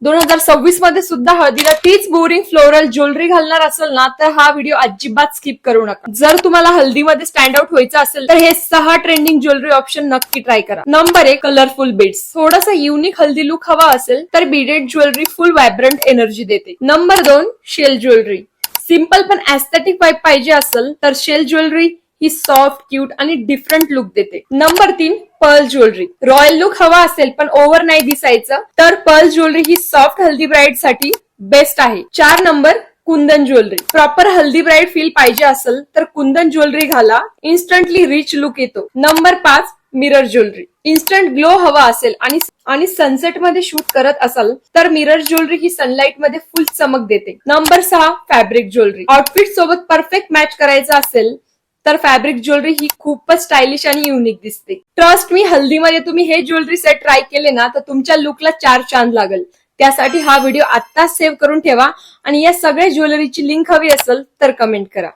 2026 मध्ये सुद्धा हळदीला तीच बोरिंग फ्लोरल ज्वेलरी घालणार असेल ना, तर हा व्हिडिओ अजिबात स्किप करू नका. जर तुम्हाला हल्दीमध्ये स्टँड आउट व्हायचं असेल तर हे 6 ट्रेंडिंग ज्वेलरी ऑप्शन नक्की ट्राय करा. Number 1, colourful beads. थोडासा युनिक हल्दी लुक हवा असेल तर beaded jewellery full vibrant energy देते. Number 2, shell jewellery. सिंपल पण एस्थेटिक वाईब पाहिजे असेल तर शेल ज्वेलरी ही सॉफ्ट, क्यूट आणि डिफरंट लुक देते. Number 3, pearl jewellery. Royal look हवा असेल पण ओव्हर नाही दिसायचं तर पर्ल ज्वेलरी ही सॉफ्ट हल्दी ब्राईड साठी बेस्ट आहे. 4 नंबर, कुंदन ज्वेलरी. प्रॉपर हल्दी ब्राईड फील पाहिजे असेल तर कुंदन ज्वेलरी घाला, इन्स्टंटली रिच लुक येतो. Number 5, mirror jewellery. Instant glow हवा असेल आणि सनसेट मध्ये शूट करत असाल तर मिरर ज्वेलरी ही सनलाइट मध्ये फुल चमक देते. Number 6, fabric jewellery. आउटफिट सोबत परफेक्ट मॅच करायचा असेल तर फॅब्रिक ज्वेलरी ही खूपच स्टायलिश आणि युनिक दिसते. ट्रस्ट मी, हल्दीमध्ये तुम्ही हे ज्वेलरी सेट ट्राय केले ना तर तुमच्या लुकला 4 चांद लागेल. त्यासाठी हा व्हिडिओ आत्ताच सेव्ह करून ठेवा आणि या सगळ्या ज्वेलरीची लिंक हवी असेल तर कमेंट करा.